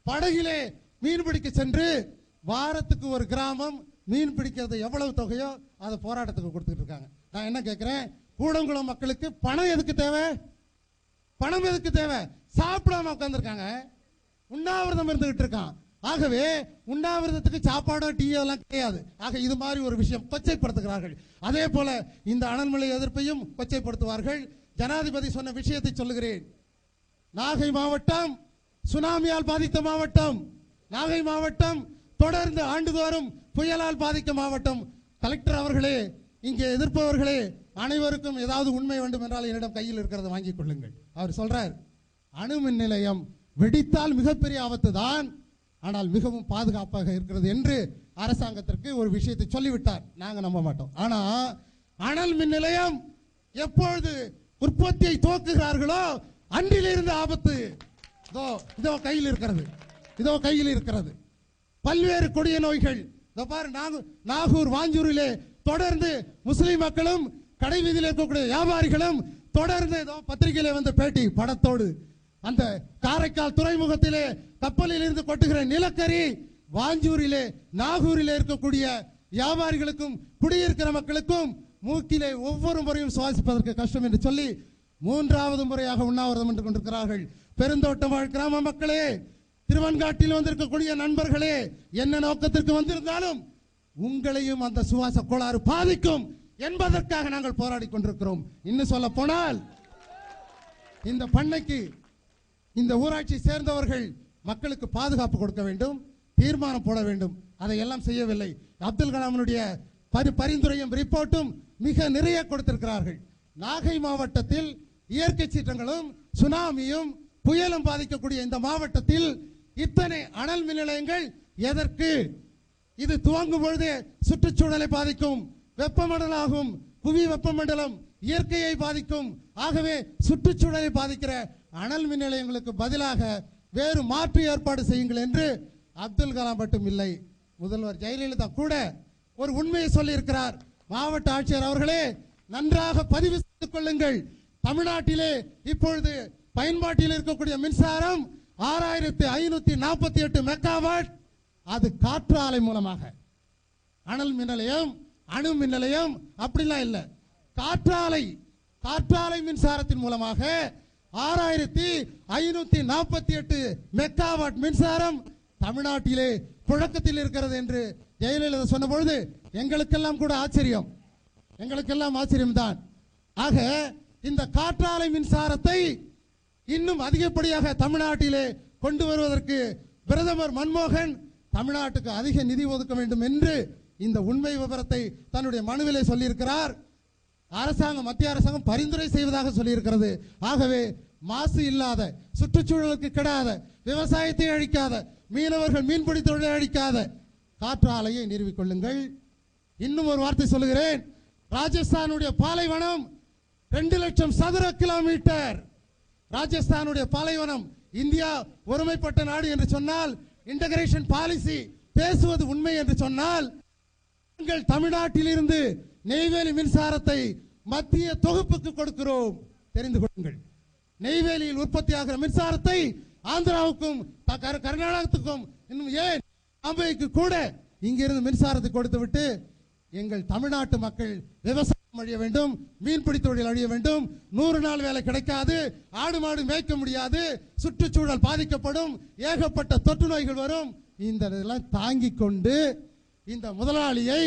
படகிலே மீன் பிடிக்க சென்று வாரத்துக்கு ஒரு கிராமம் மீன் பிடிக்கிறது எவ்வளவு தொகையோ அதை போராட்டத்துக்கு கொடுத்துட்டு இருக்காங்க. நான் என்ன கேட்கிறேன், கூடங்குளம் மக்களுக்கு பணம் எதுக்கு தேவை? பணம் எதுக்கு தேவை? சாப்பிடாம உட்கார்ந்துருக்காங்க, உண்ணாவிரதம் இருந்துகிட்டு இருக்கான். ஆகவே உண்ணாவிரதத்துக்கு சாப்பாடோ டீயோ எல்லாம் கிடையாது. ஆக இது மாதிரி ஒரு விஷயம் கொச்சைப்படுத்துகிறார்கள். அதே போல இந்த அனல்மழை எதிர்ப்பையும் கொச்சைப்படுத்துவார்கள். ஜனாதிபதி சொன்ன விஷயத்தை சொல்லுகிறேன். நாகை மாவட்டம் சுனாமியால் பாதித்த மாவட்டம். நாகை மாவட்டம் தொடர்ந்து ஆண்டுதோறும் புயலால் பாதிக்க மாவட்டம். கலெக்டர் அவர்களே, இங்கே எதிர்ப்பவர்களே, அனைவருக்கும் ஏதாவது உண்மை வேண்டும் என்றால் என்னிடம் கையில் இருக்கிறத வாங்கிக் கொள்ளுங்கள். அவர் சொல்றார், அணு மின் நிலையம் வெடித்தால் மிகப்பெரிய ஆபத்து தான், ஆனால் மிகவும் பாதுகாப்பாக இருக்கிறது என்று அரசாங்கத்திற்கு ஒரு விஷயத்தை சொல்லிவிட்டார். நாங்க நம்ப மாட்டோம். ஆனா அனல் மின் நிலையம் எப்பொழுது உற்பத்தியை துவக்குகிறார்களோ அன்றிலிருந்து ஆபத்து. இதோ கையில் இருக்கிறது, இதோ கையில் இருக்கிறது. பல்வேறு கொடிய நோய்கள். நாகூர் வாஞ்சூரிலே தொடர்ந்து முஸ்லிம் மக்களும் கடை வீதியில் இருக்கக்கூடிய வியாபாரிகளும் தொடர்ந்து பத்திரிகையிலே வந்து பேட்டி படத்தோடு, அந்த காரைக்கால் துறைமுகத்திலே கப்பலில் இருந்து கொட்டுகிற நிலக்கரி வாஞ்சூரிலே நாகூரிலே இருக்கக்கூடிய வியாபாரிகளுக்கும் குடியிருக்கிற மக்களுக்கும் மூக்கிலே ஒவ்வொரு முறையும் சுவாசிப்பதற்கு கஷ்டம் என்று சொல்லி 3வது முறையாக உண்ணாவிரதம் என்று கொண்டிருக்கிறார்கள். பெருந்தோட்ட வாழ் கிராம மக்களே, திருவன்காட்டில் வந்திருக்கக்கூடிய நண்பர்களே, என்ன நோக்கத்திற்கு வந்திருந்தாலும் உங்களையும் அந்த சுவாச கோளாறு பாதிக்கும் என்பதற்காக நாங்கள் போராடி கொண்டிருக்கிறோம். இன்னும் சொல்ல போனால் இந்த பண்ணைக்கு இந்த ஊராட்சி சேர்ந்தவர்கள் மக்களுக்கு பாதுகாப்பு கொடுக்க வேண்டும், தீர்மானம் போட வேண்டும். அதையெல்லாம் செய்யவில்லை. அப்துல் கலாமுடைய பரிந்துரையும் ரிப்போர்ட்டும் மிக நிறைய கொடுத்திருக்கிறார்கள். நாகை மாவட்டத்தில் இயற்கை சீற்றங்களும் சுனாமியும் புயலும் பாதிக்கக்கூடிய இந்த மாவட்டத்தில் இத்தனை அனல் மின் நிலையங்கள் எதற்கு? இது துவங்கும் பொழுது சுற்றுச்சூழலை பாதிக்கும், வெப்பமண்டலாகும், புவி வெப்பமண்டலம் இயற்கையை பாதிக்கும். ஆகவே சுற்றுச்சூழலை பாதிக்கிற அனல் மின் நிலையங்களுக்கு பதிலாக வேறு மாற்று ஏற்பாடு செய்யுங்கள் என்று அப்துல் கலாம் மட்டும் இல்லை, முதல்வர் ஜெயலலிதா கூட ஒரு உண்மையை சொல்லி இருக்கிறார். மாவட்ட ஆட்சியர் அவர்களே, நன்றாக பதிவு செய்து கொள்ளுங்கள். தமிழ்நாட்டிலே இப்பொழுது பயன்பாட்டில் இருக்கக்கூடிய மின்சாரம் 6548 மெகாவாட். அது காற்று ஆலை மூலமாக. அனல் மின் நிலையம், அணு மின் நிலையம் அப்படிலாம் இல்லை. காற்றாலை மின்சாரத்தின் மூலமாக 6548 மெகாவாட் மின்சாரம் தமிழ்நாட்டிலே புழக்கத்தில் இருக்கிறது என்று ஜெயலலிதா சொன்ன பொழுது எங்களுக்கெல்லாம் கூட ஆச்சரியம், எங்களுக்கெல்லாம் ஆச்சரியம்தான். ஆக இந்த காற்றாலை மின்சாரத்தை இன்னும் அதிகப்படியாக தமிழ்நாட்டிலே கொண்டு வருவதற்கு பிரதமர் மன்மோகன் தமிழ்நாட்டுக்கு அதிக நிதி ஒதுக்க வேண்டும் என்று இந்த உண்மை விவரத்தை தன்னுடைய மனுவிலே சொல்லியிருக்கிறார். அரசாங்கம், மத்திய அரசாங்கம் பரிந்துரை செய்வதாக சொல்லியிருக்கிறது. ஆகவே மாசு இல்லாத, சுற்றுச்சூழலுக்கு கெடாத, விவசாயத்தை அழிக்காத, மீனவர்கள் மீன்பிடி தொழிலை அழிக்காத காற்றாலையை நிறுவிக்கொள்ளுங்கள். இன்னும் ஒரு வார்த்தை சொல்லுகிறேன். ராஜஸ்தானுடைய பாலைவனம் 2 லட்சம் சதுர கிலோமீட்டர். ராஜஸ்தானுடைய பாலைவனம். இந்தியா ஒருமைப்பட்ட நாடு என்று சொன்னால், இன்டகிரேஷன் பாலிசி பேசுவது உண்மை என்று சொன்னால், நாங்கள் தமிழ்நாட்டில் இருந்து நெய்வேலி மின்சாரத்தை மத்திய தொகுப்புக்கு கொடுக்கிறோம், தெரிந்து கொள்ளுங்கள். நெய்வேலியில் உற்பத்தியாகிற மின்சாரத்தை ஆந்திராவுக்கும் கர்நாடகத்துக்கும், இன்னும் ஏன் பாம்பேக்கு கூட இங்கிருந்து மின்சாரத்தை கொடுத்து விட்டு எங்கள் தமிழ்நாட்டு மக்கள் விவசாயம் அழிய வேண்டும், மீன்பிடி தொழில் அழிய வேண்டும், 100 நாள் வேலை கிடைக்காது, ஆடு மாடு மேய்க்க முடியாது, சுற்றுச்சூழல் பாதிக்கப்படும், ஏகப்பட்ட தொற்று நோய்கள் வரும். இந்த இதெல்லாம் தாங்கிக் கொண்டு இந்த முதலாளியை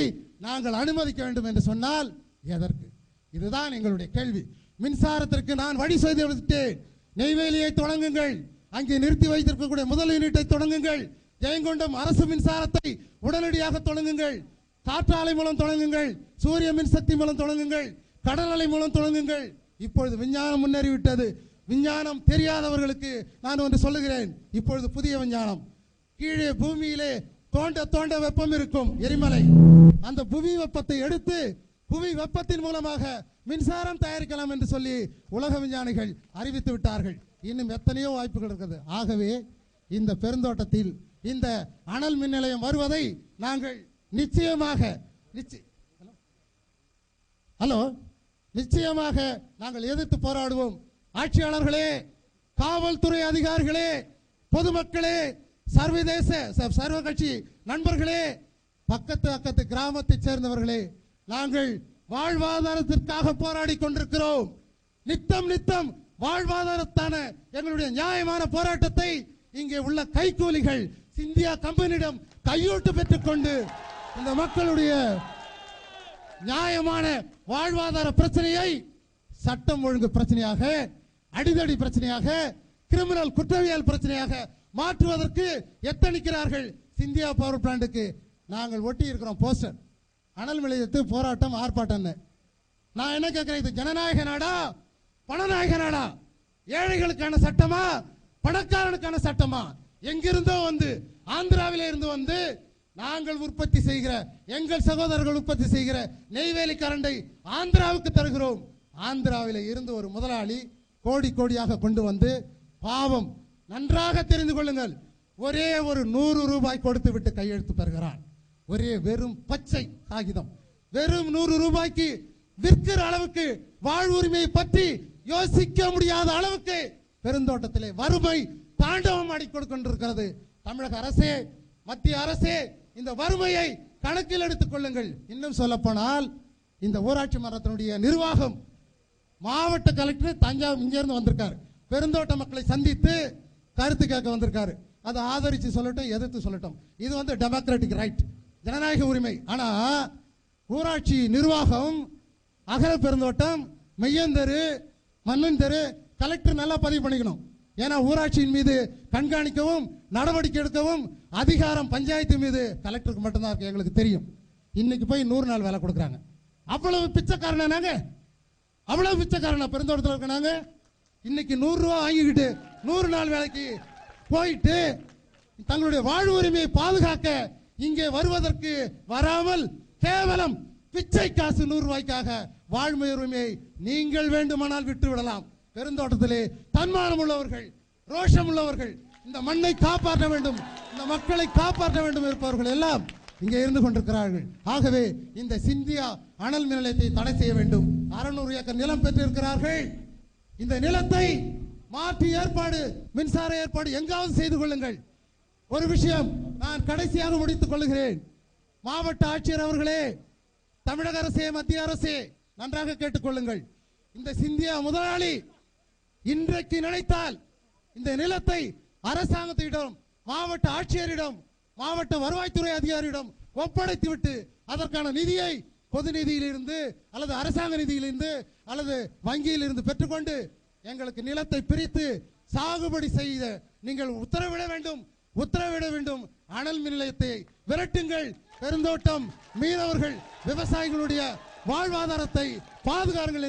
நாங்கள் அனுமதிக்க வேண்டும் என்று சொன்னால் எதற்கு? இதுதான் எங்களுடைய கேள்வி. மின்சாரத்திற்கு நான் வழி செய்து விட்டேன். நெய்வேலியை தொடங்குங்கள், அங்கே நிறுத்தி வைத்திருக்கக்கூடிய முதல் யூனிட்டை தொடங்குங்கள். ஜெயங்கொண்டம் அரசு மின்சாரத்தை உடனடியாக தொடங்குங்கள். காற்றாலை மூலம் தொடங்குங்கள், சூரிய மின்சக்தி மூலம் தொடங்குங்கள், கடல் அலை மூலம் தொடங்குங்கள். இப்பொழுது விஞ்ஞானம் முன்னேறிவிட்டது. விஞ்ஞானம் தெரியாதவர்களுக்கு நான் ஒன்று சொல்லுகிறேன். இப்பொழுது புதிய விஞ்ஞானம். கீழே பூமியிலே தோண்ட தோண்ட வெப்பம் இருக்கும், எரிமலை. அந்த புவி வெப்பத்தை எடுத்து புவி வெப்பத்தின் மூலமாக மின்சாரம் தயாரிக்கலாம் என்று சொல்லி உலக விஞ்ஞானிகள் அறிவித்து விட்டார்கள். இன்னும் எத்தனையோ வாய்ப்புகள் இருக்கிறது. ஆகவே இந்த பெருந்தோட்டத்தில் இந்த அனல் மின் நிலையம் வருவதை நாங்கள் நிச்சயமாக நாங்கள் எதிர்த்து போராடுவோம். ஆட்சியாளர்களே, காவல்துறை அதிகாரிகளே, பொதுமக்களே, சர்வதேச சர்வ கட்சி நண்பர்களே, பக்கத்து கிராமத்தை சேர்ந்தவர்களே, நாங்கள் வாழ்வாதாரத்திற்காக போராடி கொண்டிருக்கிறோம். நித்தம் வாழ்வாதாரத்தான எங்களுடைய நியாயமான போராட்டத்தை இங்கே உள்ள கைக்கூலிகள் இந்தியா கம்பெனியிடம் கையூட்டு பெற்றுக்கொண்டு இந்த மக்களுடைய நியாயமான வாழ்வாதார பிரச்சனையை சட்டம் ஒழுங்கு பிரச்சனையாக, அடிதடி பிரச்சனையாக, கிரிமினல் குற்றவியல் பிரச்சனையாக மாற்றுவதற்கு எத்தனிக்கிறார்கள். இந்தியா பவர் பிளான்ட்டுக்கு நாங்கள் ஒட்டி இருக்கிறோம் போஸ்டர், அனல் நிலையத்து போராட்டம் ஆர்ப்பாட்டம். நான் என்ன கேட்கிறேன், இது ஜனநாயக நாடா பணநாயக நாடா? ஏழைகளுக்கான சட்டமா பணக்காரனுக்கான சட்டமா? எங்கிருந்தோ வந்து ஆந்திராவில இருந்து வந்து நாங்கள் உற்பத்தி செய்கிற, எங்கள் சகோதரர்கள் உற்பத்தி செய்கிற நெய்வேலி கரண்டை ஆந்திராவுக்கு தருகிறோம். ஆந்திராவில இருந்து ஒரு முதலாளி கோடி கோடியாக கொண்டு வந்து, பாவம் நன்றாக தெரிந்து கொள்ளுங்கள், ஒரே ஒரு 100 ரூபாய் கொடுத்து விட்டு கையெழுத்து பெறுகிறான். ஒரே வெறும் பச்சை காகிதம், வெறும் 100 ரூபாய்க்கு விற்கிற அளவுக்கு, வாழ்வுரிமையை பற்றி யோசிக்க முடியாத அளவுக்கு பெருந்தோட்டத்திலே வறுமை தாண்டவம் ஆடிக்கொண்டிருக்கிறது. தமிழக அரசே, மத்திய அரசே, இந்த வறுமையை கணக்கில் எடுத்துக் கொள்ளுங்கள். இன்னும் சொல்ல போனால் இந்த ஊராட்சி மன்றத்தினுடைய நிர்வாகம், மாவட்ட கலெக்டர் தஞ்சாவூர் இங்கிருந்து வந்திருக்காரு, பெருந்தோட்ட மக்களை சந்தித்து கருத்து கேட்க வந்திருக்காரு. அதை ஆதரிச்சு சொல்லட்டும், எதிர்த்து சொல்லட்டும், இது வந்து டெமோக்ராட்டிக் ரைட், ஜனநாயக உரிமை. ஆனா ஊராட்சி நிர்வாகம், அகல பெருந்தோட்டம், மையந்தெரு, மன்னன் தெரு, கலெக்டர் நல்லா பதிவு பண்ணிக்கணும். ஏன்னா ஊராட்சியின் மீது கண்காணிக்கவும் நடவடிக்கை எடுக்கவும் அதிகாரம் பஞ்சாயத்து மீது கலெக்டருக்கு மட்டும்தான் இருக்கு, எங்களுக்கு தெரியும். இன்னைக்கு போய் 100 நாள் வேலை கொடுக்குறாங்க. அவ்வளவு பிச்சைக்காரனா நாங்க? அவ்வளவு பிச்சைக்காரனா பெருந்தோட்டத்தில் இருக்க நாங்க? இன்னைக்கு 100 ரூபாய் வாங்கிக்கிட்டு 100 நாள் வேலைக்கு போயிட்டு தங்களுடைய வாழ்வு உரிமையை பாதுகாக்க இங்கே வருவதற்கு வராமல் கேவலம் பிச்சை காசு 100 ரூபாய்க்காக வாழ்வு உரிமையை நீங்கள் வேண்டுமானால் விட்டு விடலாம். பெருந்தோட்டத்திலே தன்மானம் உள்ளவர்கள், ரோஷம் உள்ளவர்கள், இந்த மண்ணை காப்பாற்ற வேண்டும், இந்த மக்களை காப்பாற்ற வேண்டும் இருப்பவர்கள் எல்லாம் இங்கே இருந்து கொண்டிருக்கிறார்கள். ஆகவே இந்த சிந்தியா அனல் மின் நிலையத்தை தடை செய்ய வேண்டும். 600 ஏக்கர் நிலம் பெற்றிருக்கிறார்கள். இந்த நிலத்தை மாற்றி ஏற்பாடு, மின்சார ஏற்பாடு எங்காவது செய்து கொள்ளுங்கள். ஒரு விஷயம் நான் கடைசியாக முடித்துக் கொள்கிறேன். மாவட்ட ஆட்சியர் அவர்களே, தமிழக அரசே, மத்திய அரசே, நன்றாக கேட்டுக்கொள்ளுங்கள். இந்த சிந்தியா முதலாளி இன்றைக்கு நினைத்தால் இந்த நிலத்தை அரசாங்கத்திடம், மாவட்ட ஆட்சியரிடம், மாவட்ட வருவாய்த்துறை அதிகாரியிடம் ஒப்படைத்து விட்டு அதற்கான நிதியை பொது நிதியிலிருந்து அல்லது அரசாங்க நிதியிலிருந்து அல்லது வங்கியிலிருந்து பெற்றுக்கொண்டு எங்களுக்கு நிலத்தை பிரித்து சாகுபடி செய்த நீங்கள் உத்தரவிட வேண்டும். அனல் மின் நிலையத்தை விரட்டுங்கள். பெருந்தோட்டம் மீனவர்கள், விவசாயிகளுடைய வாழ்வாதாரத்தை பாதுகாருங்கள்.